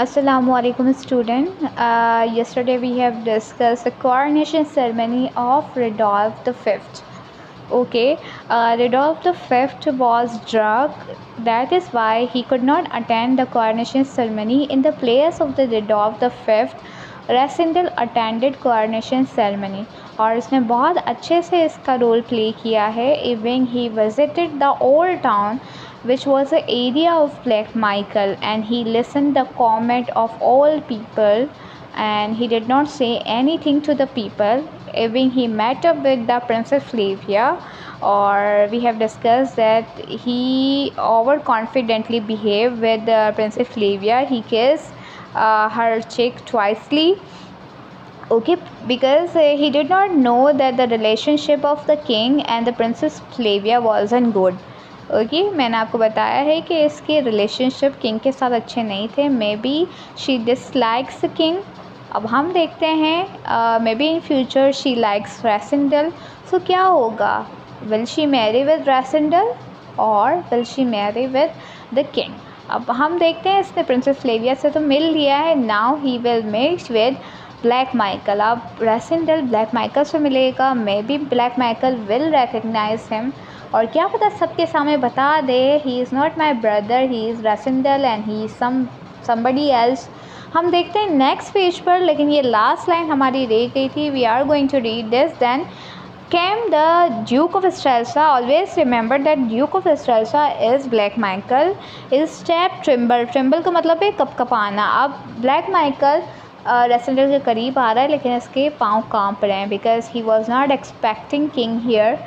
Assalamu alaikum student. Yesterday we have discussed the coronation ceremony of Rudolph V. Okay, Rudolph V was drunk. That is why he could not attend the coronation ceremony. In the place of the Rudolph V, Rasindel attended coronation ceremony और इसने बहुत अच्छे से इसका role play किया है. Even he visited the old town which was the area of Black Michael, and he listened the comment of all people and he did not say anything to the people. Even he met up with the Princess Flavia, or we have discussed that he overconfidently behaved with the Princess Flavia. He kissed her cheek twicely. Okay, because he did not know that the relationship of the king and the Princess Flavia wasn't good. Okay मैंने आपको बताया है कि इसके relationship king के साथ अच्छे नहीं थे. May be she dislikes king. अब हम देखते हैं may be in future she likes Rassendyll. So क्या होगा? Will she marry with Rassendyll और will she marry with the king? अब हम देखते हैं. इसने प्रिंसेस फ्लेविया से तो मिल लिया है. Now he will met with Black Michael. अब रैसेंडल ब्लैक माइकल से मिलेगा. May be Black Michael will recognize him, और क्या पता सबके सामने बता दे he is not my brother, he is Rassendyll and he is somebody else. हम देखते हैं नेक्स्ट पेज पर, लेकिन ये लास्ट लाइन हमारी रह गई थी. We are going to read this. Then came the Duke of Strelsa. Always remember that Duke of Strelsa is Black Michael. His step tremble का मतलब है कपकपाना. अब ब्लैक माइकल रेसेंडल के करीब आ रहा है, लेकिन इसके पाँव कांप रहे हैं because he was not expecting king here.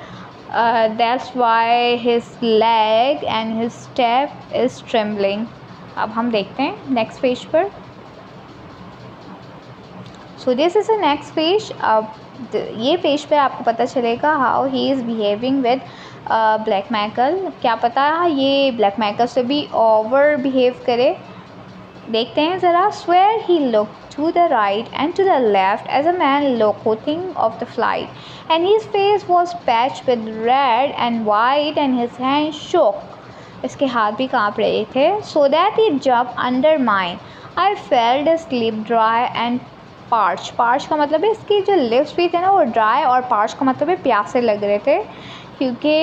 That's why his leg and his step is trembling. अब हम देखते हैं नेक्स्ट पेज पर. So this is a next page. अब ये पेज पे आपको पता चलेगा how he is behaving with Black Michael. क्या पता ये ब्लैक माइकल से भी ओवर बिहेव करे. देखते हैं ज़रा. Swear he looked to the right and to the left as a man locating of the flight, and his face was patched with red and white and his hands shook. इसके हाथ भी काँप रहे थे. So that he jumped under mine. I felt his lip dry and parched. Parched का मतलब है इसकी जो लिप्स भी थे ना वो ड्राई, और parched का मतलब है प्यासे लग रहे थे. क्योंकि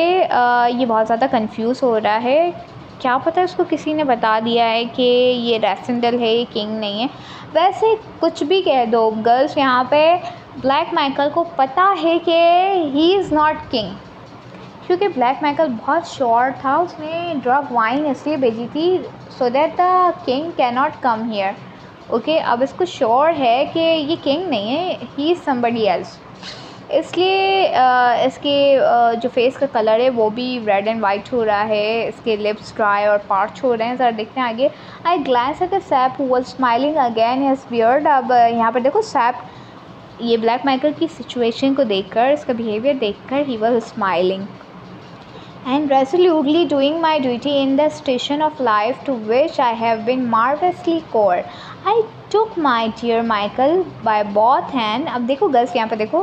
ये बहुत ज़्यादा कंफ्यूज हो रहा है. क्या पता इसको किसी ने बता दिया है कि ये रैसेंडल है, ये किंग नहीं है. वैसे कुछ भी कह दो गर्ल्स, यहाँ पे ब्लैक माइकल को पता है कि ही इज़ नॉट किंग, क्योंकि ब्लैक माइकल बहुत श्योर था. उसने ड्रग वाइन इसलिए भेजी थी so that the king can not come here. Okay, अब इसको श्योर है कि ये किंग नहीं है, ही इज़ समबडी एल्स. इसलिए इसके जो फेस का कलर है वो भी रेड एंड वाइट हो रहा है. इसके लिप्स ड्राई और पार्च हो रहे हैं. ज़रा देखते हैं आगे. I glance at the Sapt who was smiling again his beard. अब यहाँ पर देखो सैप ये ब्लैक माइकल की सिचुएशन को देखकर, इसका बिहेवियर देखकर he was smiling. And resolutely doing my duty in the station of life to which I have been marvelously called, I took my dear Michael by both hand. अब देखो girls यहाँ पे देखो,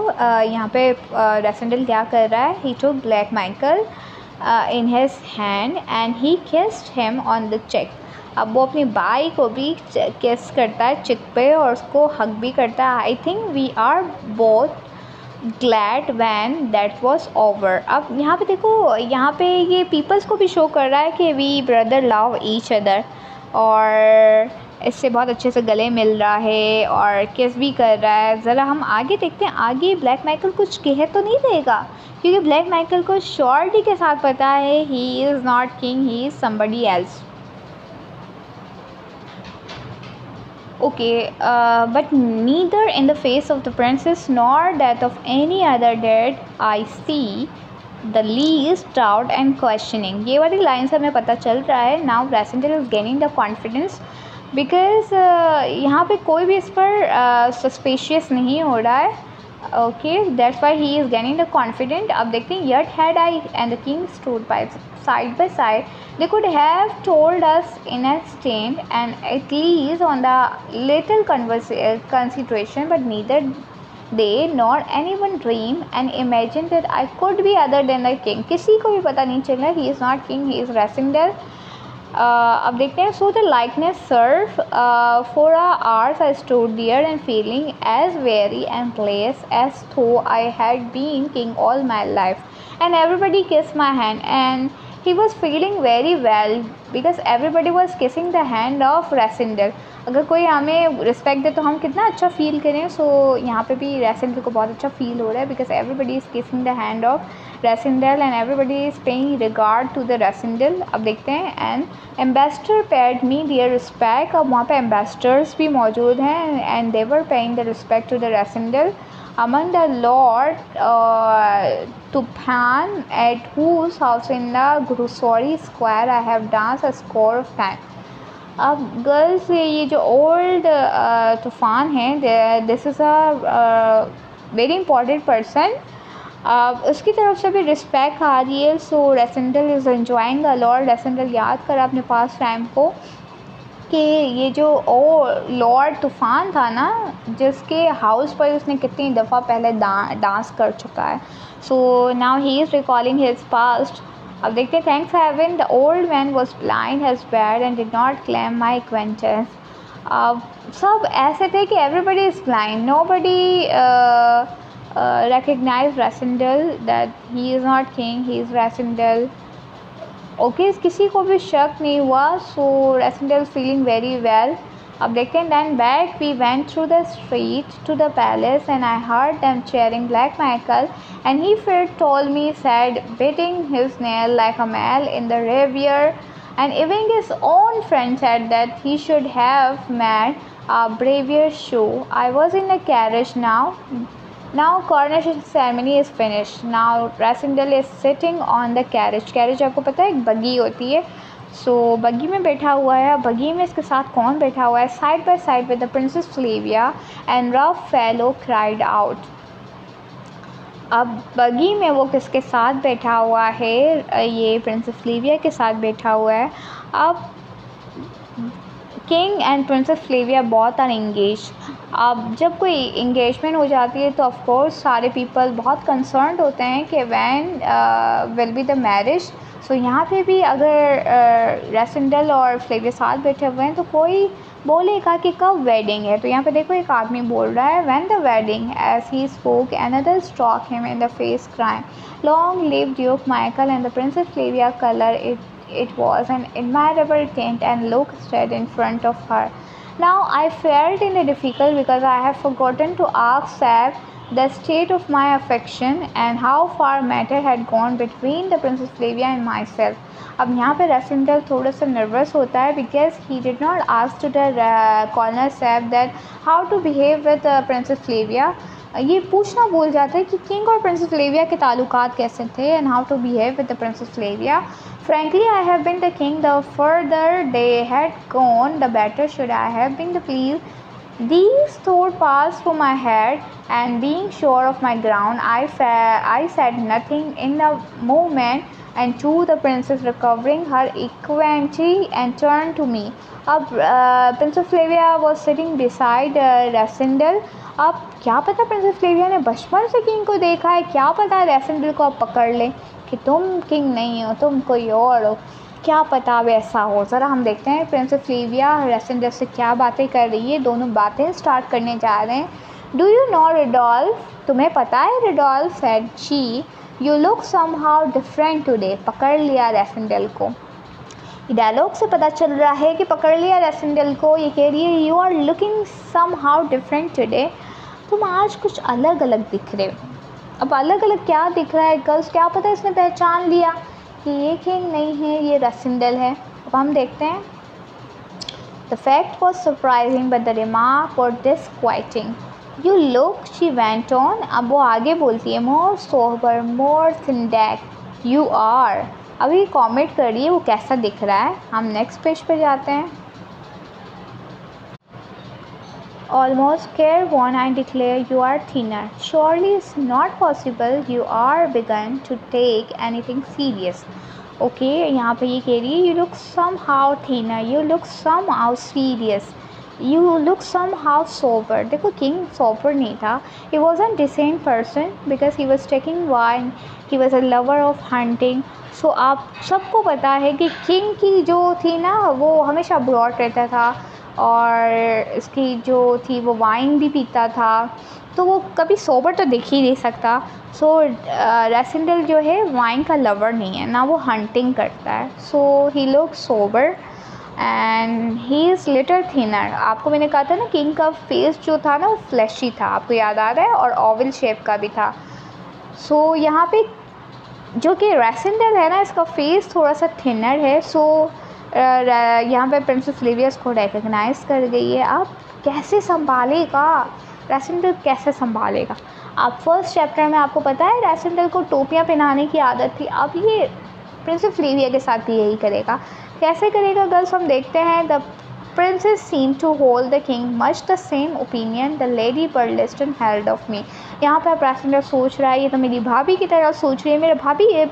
यहाँ पे रेसेंडल क्या कर रहा है. He took Black Michael in his hand and he kissed him on the cheek. अब वो अपनी बाई को भी किस करता है चिक पे और उसको हग भी करता है. I think we are both glad when that was over. अब यहाँ पे देखो, यहाँ पे ये पीपल्स को भी शो कर रहा है कि we brother love each other, और इससे बहुत अच्छे से गले मिल रहा है और किस भी कर रहा है. ज़रा हम आगे देखते हैं. आगे ब्लैक माइकल कुछ कह तो नहीं देगा, क्योंकि ब्लैक माइकल को श्योरिटी के साथ पता है ही is not king, he is somebody else. Okay, but neither in the face of the princess nor that of any other did I see the least doubt and questioning. ये वाली line से हमें पता चल रहा है now Racendel is gaining the confidence because यहाँ पे कोई भी इस पर suspicious नहीं हो रहा है. Okay, that's why he is gaining the confidence. अब देखते हैं. Yet had I and the king stood side by side, they could have told us in a stand and at least on the little consideration, but neither they nor anyone dream and imagine that I could be other than the king. किसी को भी पता नहीं चला he is not king, he is Rasindel. अब देखते हैं. So the likeness serve for hours I stood there and feeling as very and place as though I had been king all my life and everybody kiss my hand and he was feeling very well because everybody was kissing the hand of रेसिंडल. अगर कोई हमें respect दे तो हम कितना अच्छा feel करें. सो यहाँ पे भी रेसिंडल को बहुत अच्छा फील हो रहा है because everybody is kissing the hand of Rassendyll and everybody is paying regard to the Rassendyll. अब देखते हैं. And ambassador paid me their respect. अब वहाँ पे एम्बेसडर्स भी मौजूद हैं and they were paying the respect to the Rassendyll. Among the Lord Tuphan, at whose house in the Guruswari Square I have danced a score of times. अब girls ये जो old तूफ़ान है, this is a very important person. उसकी तरफ से भी respect आ रही है. सो रेसिंडल इज़ एंजॉइंग अ लॉर्ड. रेसिंडल याद कर अपने पास टाइम को कि ये जो लॉर्ड तूफ़ान था ना, जिसके हाउस पर उसने कितनी दफ़ा पहले डांस कर चुका है. So now he is recalling his past. अब देखते हैं. Thanks heaven the old man was blind has bad and did not claim my acquaintance. सब ऐसे थे कि everybody is blind, nobody recognize Rassendyll that he is not king, he is Rassendyll. Okay, किसी को भी शक नहीं हुआ. So Rassendyll feeling very well. अब देखते हैं. Then back we went through the street to the palace and I heard them cheering Black Michael and he फिर told me said biting his nail like a man in the reverie and even his own friend said that he should have made a braver show. I was in a carriage now. Now coronation ceremony is finished. Now Rasindal is sitting on the carriage. Carriage आपको पता है एक बग्गी होती है. सो बग्गी में बैठा हुआ है. बग्गी में इसके साथ कौन बैठा हुआ है? Side by side with the princess Flavia and rough fellow cried out. अब बगी में वो किसके साथ बैठा हुआ है? ये प्रिंसेस फ्लेविया के साथ बैठा हुआ है. अब किंग एंड प्रिंसेस फ्लेविया बहुत आर एंगेज. अब जब कोई इंगेजमेंट हो जाती है तो ऑफ कोर्स सारे पीपल बहुत कंसर्न्ड होते हैं कि when will be the marriage. So यहाँ पे भी अगर रेसिंडल और फ्लेविया साथ बैठे हुए हैं तो कोई बोलेगा कि कब वेडिंग है. तो यहाँ पे देखो एक आदमी बोल रहा है when the wedding. As he spoke another stroke him in the face crime long live Duke Michael and the princess Flavia colour. It was an admirable tent and looked straight in front of her. Now I felt in a difficult because I have forgotten to ask Sab the state of my affection and how far matter had gone between the Princess Flavia and myself. अब यहाँ पे रेसिंडल थोड़ा सा nervous होता है because he did not ask to the Colonel Sab that how to behave with Princess Flavia. ये पूछना भूल जाता है कि किंग और प्रिंसेस फ्लेविया के ताल्लुकात कैसे थे and how to behave with the princess Flavia. Frankly, I have been the king. The further they had gone, the better should I have been the please. These thoughts passed through my head, and being sure of my ground, I said nothing in the moment. And to the princess, recovering her equanimity, and turned to me. अब Princess Flavia was sitting beside Rasindel. अब क्या पता princess Flavia ने बचपन से king को देखा है, क्या पता रेसिंडल को अब पकड़ ले कि तुम किंग नहीं हो, तुम कोई और हो, क्या पता अब ऐसा हो. ज़रा हम देखते हैं प्रिंसेस फ्लेविया रेसिंडल से क्या बातें कर रही है. दोनों बातें स्टार्ट करने जा रहे हैं. डू यू नो रिडोल्फ, तुम्हें पता है रिडोल्फ said she, you look somehow different today. पकड़ लिया रेसिंडल को. डायलॉग से पता चल रहा है कि पकड़ लिया रेसिंडल को. ये कह रही है you are looking somehow different today, तुम आज कुछ अलग अलग दिख रहे हो. अब अलग अलग क्या दिख रहा है गर्ल्स? क्या पता इसने पहचान लिया कि ये किंग नहीं है, ये रेसिंडल है. अब हम देखते हैं. The fact was surprising but the remark was disquieting. You look, she went on. अब वो आगे बोलती है more sober, more sedate you are. अभी कमेंट करिए वो कैसा दिख रहा है. हम नेक्स्ट पेज पे जाते हैं. Almost careworn, I declare you are thinner. Surely it's not possible you are begun to take anything serious. Okay, यहाँ पे ये कह रही है you look somehow thinner, you look somehow serious. You look somehow sober. देखो king sober नहीं था, he was an decent person because he was taking wine, he was a lover of hunting. So आप सबको पता है कि king की जो थी ना वो हमेशा अब्रॉड रहता था और इसकी जो थी वो वाइन भी पीता था, तो वो कभी सोबर तो दिख ही नहीं सकता। सो रेसिंडल जो है वाइन का लवर नहीं है, ना वो हंटिंग करता है। So he look sober and he is little thinner. आपको मैंने कहा था ना किंग का फेस जो था ना वो फ्लैशी था, आपको याद आ रहा है, और ओवल शेप का भी था। सो यहाँ पे जो कि रेसिंडल है ना इसका फेस थोड़ा सा थिनर है। सो यहाँ पे प्रिंसेस लिविया को रिकग्नाइज कर गई है। अब कैसे संभालेगा रेसिंडल, कैसे संभालेगा? आप फर्स्ट चैप्टर में आपको पता है रेसिंडल को टोपियाँ पहनाने की आदत थी, अब ये प्रिंसेस लिविया के साथ भी यही करेगा। कैसे करेगा गर्ल्स, हम देखते हैं। The princess seem to hold the king much the same opinion the lady Burlesdon held of me. यहाँ पर रेसिंडल सोच रहा है ये तो मेरी भाभी की तरह सोच रही है,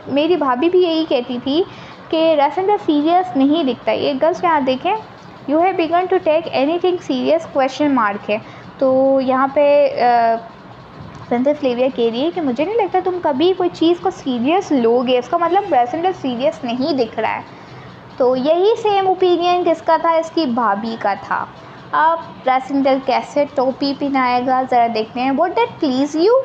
मेरी भाभी भी यही कहती थी कि रेसिंडल सीरियस नहीं दिखता। ये गर्ल्स यहाँ देखें, you have begun to take anything serious question mark है। तो यहाँ पे प्रिंसेस लिविया कह रही है कि मुझे नहीं लगता तुम कभी कोई चीज़ को सीरियस लोगे, इसका मतलब रेसिंडल सीरियस नहीं दिख रहा है। तो यही सेम ओपिनियन किसका था, इसकी भाभी का था। अब रेसिंडल कैसे टोपी पहनाएगा ज़रा देखते हैं। व्हाट दैट प्लीज़ यू,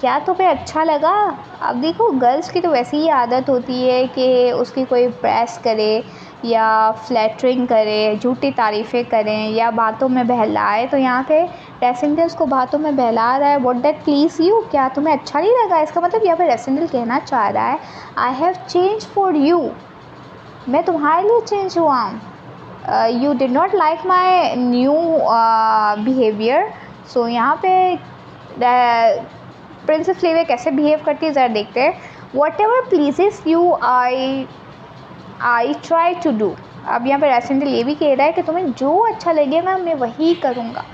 क्या तुम्हें अच्छा लगा? अब देखो गर्ल्स की तो वैसी ही आदत होती है कि उसकी कोई प्रेस करे या फ्लैटरिंग करे, झूठी तारीफ़ें करें या बातों में बहलाए। तो यहाँ पे रेसिंडल उसको बातों में बहला रहा है। व्हाट दैट प्लीज़ यू, क्या तुम्हें अच्छा नहीं लगा? इसका मतलब यहाँ पे रेसिंडल कहना चाह रहा है I have change for you, मैं तुम्हारे लिए चेंज हुआ हूँ। You did not like my new behaviour. So यहाँ पे प्रिंसेस लिविया कैसे बिहेव करती है ज़रा देखते हैं। Whatever pleases you I try to do. अब यहाँ पे रेसिंडल ये भी कह रहा है कि तुम्हें जो अच्छा लगेगा मैं वही करूँगा।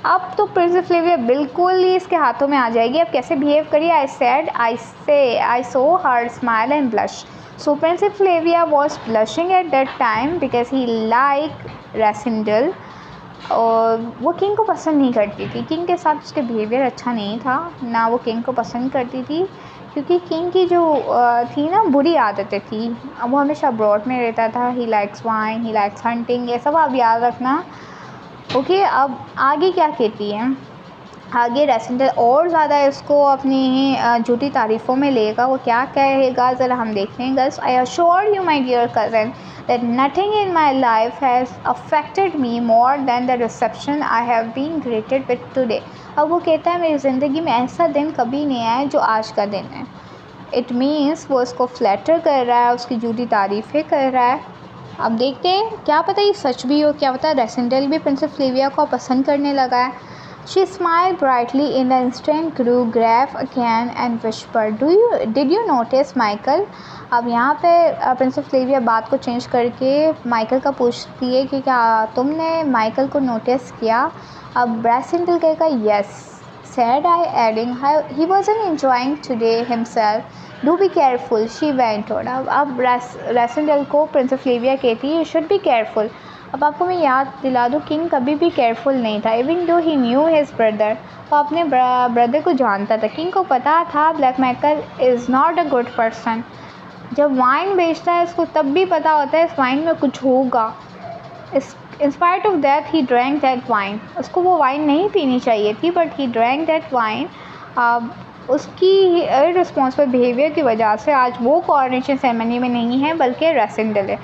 अब तो प्रिंसेस लिविया बिल्कुल ही इसके हाथों में आ जाएगी। अब कैसे बिहेव करिए। I saw her smile and blush. So Princess Flavia was blushing at that time because he liked Rasindel। और वो किंग को पसंद नहीं करती थी, किंग के साथ उसके बिहेवियर अच्छा नहीं था, ना वो किंग को पसंद करती थी क्योंकि किंग की जो थी ना बुरी आदतें थी। अब वो हमेशा अब्रॉड में रहता था। He likes wine, he likes hunting, ये सब आप याद रखना। ओके, अब आगे क्या कहती है। आगे रेसिंडल और ज़्यादा इसको अपनी झूठी तारीफ़ों में लेगा। वो क्या कहेगा ज़रा हम देखते हैं girls. I assure you my dear cousin that nothing in my life has affected me more than the reception I have been greeted with today. अब वो कहता है मेरी ज़िंदगी में ऐसा दिन कभी नहीं आया जो आज का दिन है। इट मीन्स वो इसको फ्लैटर कर रहा है, उसकी झूठी तारीफ़ें कर रहा है। अब देखते हैं, क्या पता ये सच भी हो, क्या पता रेसिंडल भी प्रिंसेस लिविया को पसंद करने लगा है। She smiled brightly in the instant, grew grave again and whispered, Did you notice, Michael? अब यहाँ पे प्रिंसेस लिविया बात को चेंज करके माइकल का पूछती है कि क्या तुमने माइकल को नोटिस किया? अब रेसिंडल कहेगा yes, said I, adding he wasn't enjoying today himself. Do be careful, she went on। अब रेसिंडल को प्रिंसेस लिविया कहती है you should be careful। अब आपको मैं याद दिला दूँ, किंग कभी भी केयरफुल नहीं था। इवन दो ही न्यू हिज ब्रदर, वो अपने ब्रदर को जानता था। किंग को पता था black Michael is not a good person. जब वाइन बेचता है इसको तब भी पता होता है इस वाइन में कुछ होगा। In spite of that he drank that wine. उसको वो वाइन नहीं पीनी चाहिए थी but he drank that wine. उसकी इररिस्पॉन्सिबल बिहेवियर की वजह से आज वो कॉरोनेशन सेरेमनी में नहीं है बल्कि रेसिंडल है।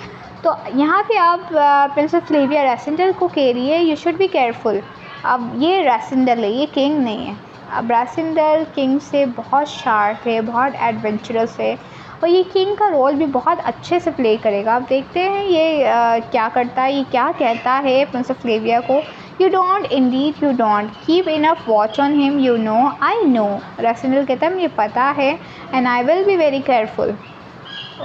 तो यहाँ पे आप प्रिंसेस लिविया रेसिंडल को कह रही है यू शुड बी केयरफुल। अब ये रेसिंडल है, ये किंग नहीं है। अब रेसिंडल किंग से बहुत शार्प है, बहुत एडवेंचरस है और ये किंग का रोल भी बहुत अच्छे से प्ले करेगा। अब देखते हैं ये क्या करता है, ये क्या कहता है प्रिंसेस लिविया को। You don't, indeed you don't, keep enough watch on him, you know I know. Rassendyll कहता है मुझे पता है and I will be very careful.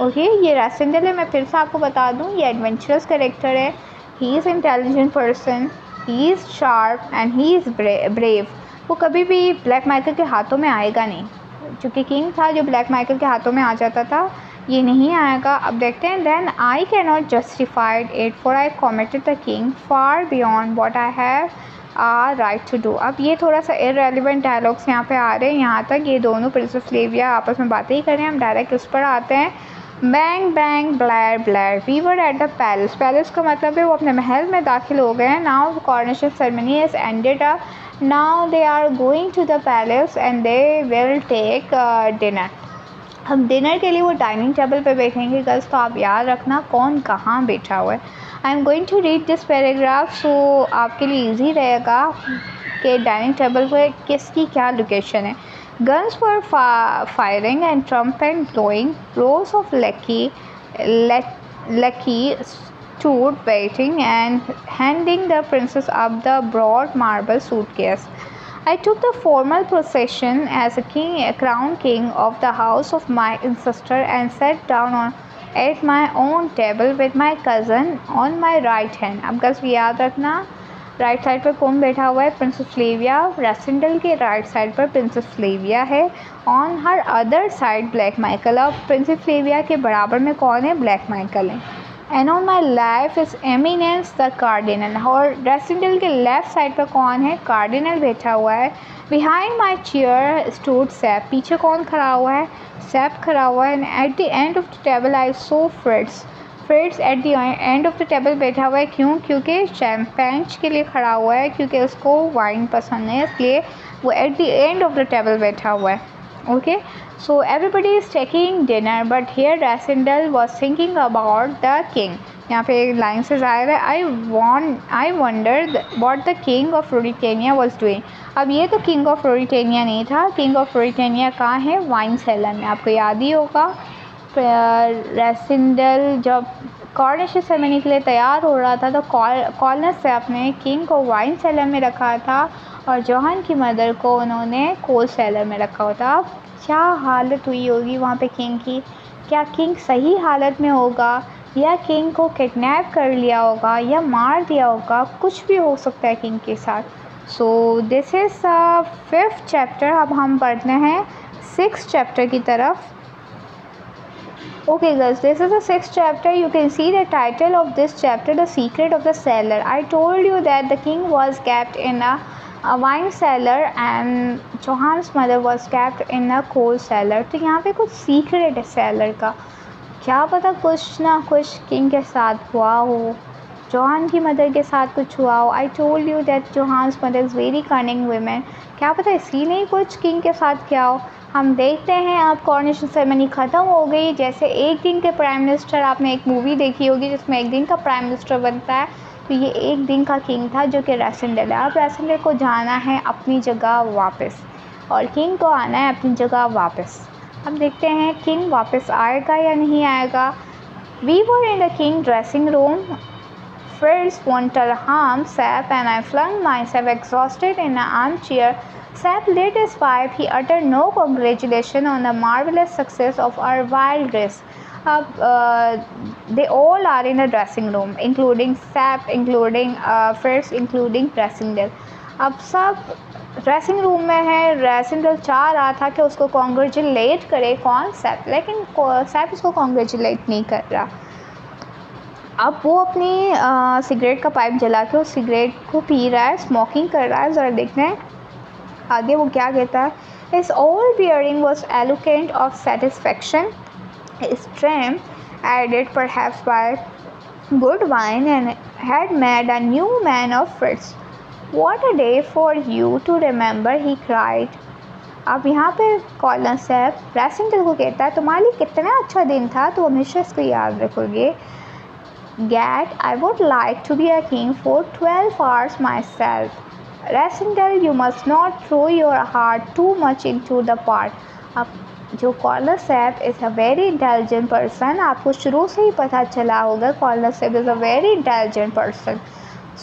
Okay, ये रेसिंडल है, मैं फिर से आपको बता दूँ ये एडवेंचरस कैरेक्टर है। He is intelligent person, he is sharp and he is brave. वो कभी भी ब्लैक माइकल के हाथों में आएगा नहीं। चूँकि किंग था जो ब्लैक माइकल के हाथों में आ जाता था, ये नहीं आएगा। अब देखते हैं, then I can not justified it for I committed the king far beyond what I have right to do. अब ये थोड़ा सा इररेलेवेंट डायलॉग्स यहाँ पे आ रहे हैं। यहाँ तक ये दोनों प्रिंसेस फ्लेविया आपस में बातें ही कर रहे हैं। हम डायरेक्ट उस पर आते हैं। Bang bang blare blare we were at the palace. Palace का मतलब है वो अपने महल में दाखिल हो गए हैं। Now coronation ceremony is ended up, now they are going to the palace and they will take dinner. हम डिनर के लिए वो डाइनिंग टेबल पे बैठेंगे गर्ल्स, तो आप याद रखना कौन कहाँ बैठा हुआ है। I am going to read this paragraph, so आपके लिए ईजी रहेगा कि डाइनिंग टेबल पर किसकी क्या लोकेशन है। Guns were firing and trumpet blowing. Rows of lackey stood waiting and handing the princess up the broad marble suitcase. I took the formal procession as a crowned king of the house of my ancestor and sat down at my own table with my cousin on my right hand. अब girls याद रखना, right side पर कौन बैठा हुआ है? Princess Flavia. Residential के right side पर प्रिंसेस फ्लेविया है। On her other side black Michael. अब प्रिंसेस फ्लेविया के बराबर में कौन है? ब्लैक माइकल है। And on my left is eminence the cardinal. और रेसिडेंटल के लेफ्ट साइड पर कौन है? कार्डिनल बैठा हुआ है। Behind my chair stood SAP. पीछे कौन खड़ा हुआ है? सैप खड़ा हुआ है। And eight the end of the table I so फ्रिट्स। फ्रिट्स eight the end of the table बैठा हुआ है। क्यों? क्योंकि शैम्पेन्स के लिए खड़ा हुआ है, क्योंकि उसको वाइन पसंद है, इसलिए वो at the end of the table बैठा हुआ है। Okay, so everybody is taking dinner but here Rassendyll was thinking about the king. यहाँ पे एक लाइन से आया है, I wonder what the king of Ruritania was doing. अब ये तो किंग ऑफ रोरिटेनिया नहीं था। किंग ऑफ रोरिटेनिया कहाँ है? वाइन सेलर में। आपको याद ही होगा रेसिडेंटल जब कॉरोनेशन सेरेमनी के लिए तैयार हो रहा था तो कॉर्नर से अपने किंग को वाइन सेलर में रखा था और जोहान की मदर को उन्होंने कोल सेलर में रखा होता। अब क्या हालत हुई होगी वहाँ पे किंग की? क्या किंग सही हालत में होगा या किंग को किडनैप कर लिया होगा या मार दिया होगा? कुछ भी हो सकता है किंग के साथ। So this is 5th chapter. अब हम पढ़ते हैं 6th चैप्टर की तरफ। Okay guys, this is the 6th chapter. You can see the title of this chapter, The Secret of the Cellar. I told you that the king was kept in a wine cellar and Johan's mother was kept in a coal cellar. तो यहाँ पे कुछ secret है seller का। क्या पता कुछ ना कुछ किंग के साथ हुआ हो, जोहान की मदर के साथ कुछ हुआ हो। I told you that Johannes mother is very cunning women. क्या पता इसीलिए कुछ किंग के साथ क्या हो। हम देखते हैं अब कॉरोनेशन सेरेमनी ख़त्म हो गई। जैसे एक दिन के प्राइम मिनिस्टर, आपने एक मूवी देखी होगी जिसमें एक दिन का प्राइम मिनिस्टर बनता है, तो ये एक दिन का किंग था जो कि रेसिडेंटल है। अब रेसिडेंटल को जाना है अपनी जगह वापस और किंग को आना है अपनी जगह वापस। अब देखते हैं किंग वापस आएगा या नहीं आएगा। We were in the king dressing room. First wanted harm Sap and I flung myself exhausted in an armchair. Sap lit his pipe. He uttered no congratulation on the marvelous success of our wild race. They all are in the dressing room, including Sap, including First, including Resingal. अब सब dressing room में है। Residential चाह रहा था कि उसको congratulate करे कौन? सैप, लेकिन सैप उसको कॉन्ग्रेचुलेट नहीं कर रहा। अब वो अपनी सिगरेट का पाइप जला के उस सिगरेट को पी रहा है, स्मोकिंग कर रहा है। ज़रा देखते हैं आगे वो क्या कहता है। His all bearing was eloquent of satisfaction. His strength, aided perhaps by good wine, and had made a new man of Fritz. What a day for you to remember, he cried. अब यहाँ पे corner SAP residential को कहता है, तुम्हारे लिए कितना अच्छा दिन था, तो हमेशा इसको याद रखोगे। Gad, I would like to be a king for 12 hours myself. Resingal, you must not throw your heart too much into the pot. अब जो corner SAP is a very intelligent person, आपको शुरू से ही पता चला होगा corner SAP is a very intelligent person.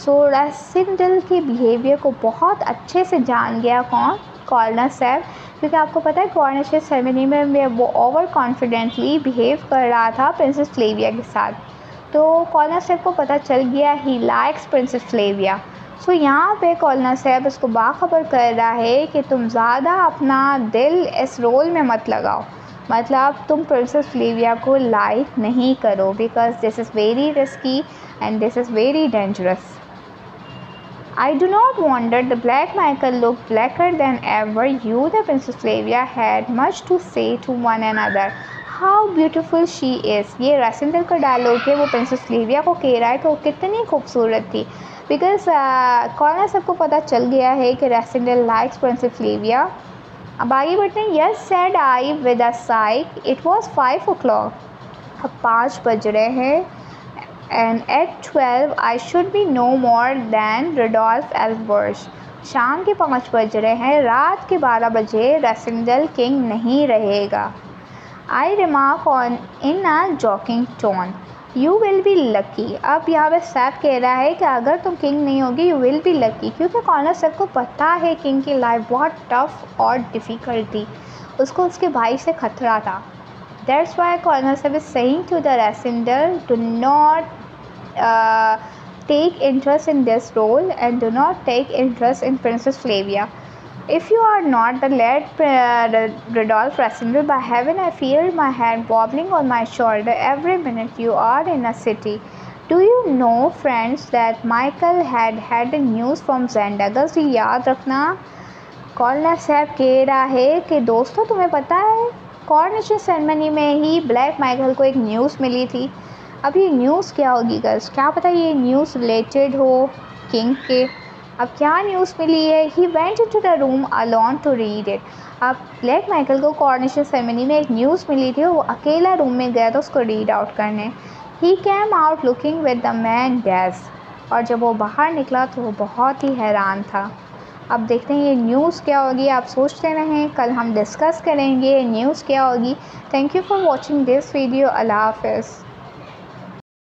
So residential के behaviour को बहुत अच्छे से जान गया कौन? कॉर्नर सैप, क्योंकि आपको पता है कॉरोनेशन सेरेमनी में वो ओवर कॉन्फिडेंटली बिहेव कर रहा था प्रिंसेस फ्लेविया के साथ। तो कॉर्नर सैप को पता चल गया ही लाइक्स प्रिंसेस फ्लेविया। सो यहाँ पे कॉर्नर सैप इसको बाखबर कर रहा है कि तुम ज़्यादा अपना दिल इस रोल में मत लगाओ। मतलब तुम प्रिंसेस फ्लेविया को लाइक नहीं करो, because this is very risky and this is very dangerous. I do not wonder the Black Michael looked blacker than ever. You, the Princess Flavia, had much to say to one another. How beautiful she is. ये रसिंदल का dialogue है, वो princess Flavia को कह रहा है कि वो कितनी खूबसूरत थी। बिकॉज कॉर्नर सबको पता चल गया है कि रसिंदल लाइक्स प्रिंसेस फ्लेविया। अब आगे बढ़ते हैं। Yes said I with a sigh, it was 5 o'clock। अब 5 बज रहे हैं। And at 12 I should be no more than Rudolph Elsbeth। शाम के 5 बज रहे हैं, रात के 12 बजे रसिंदल किंग नहीं रहेगा। I remark on in a joking tone, you will be lucky। अब यहाँ पे सैफ कह रहा है कि अगर तुम किंग नहीं होगी यू विल बी लकी, क्योंकि कॉर्नर सब को पता है किंग की लाइफ बहुत टफ और डिफ़िकल्ट थी, उसको उसके भाई से खतरा था। That's why Colonel Seb is saying to the Rasindal, do not take interest in this role and do not take interest in Princess Flavia. If you are not the led Rudolph Rasindal, by heaven I feel my head wobbling on my shoulder every minute you are in a city. Do you know, friends, that Michael had the news from Zendagal? तो याद रखना, corner सैब कह रहा है कि दोस्तों तुम्हें पता है कॉर्नेशन सेरेमनी में ही ब्लैक माइकल को एक न्यूज़ मिली थी। अब ये न्यूज़ क्या होगी गर्ल्स, क्या पता ये न्यूज़ रिलेटेड हो किंग के। अब क्या न्यूज़ मिली है? He went into the room alone to read it. अब ब्लैक माइकल को कॉर्नेशन सेरेमनी में एक न्यूज़ मिली थी, वो अकेला रूम में गया था उसको रीड आउट करने। He came out looking with the man dash, और जब वो बाहर निकला तो वो बहुत ही हैरान था। अब देखते हैं ये न्यूज़ क्या होगी, आप सोचते रहें, कल हम डिस्कस करेंगे न्यूज़ क्या होगी। Thank you for watching this video. अल्लाह हाफ़िज़।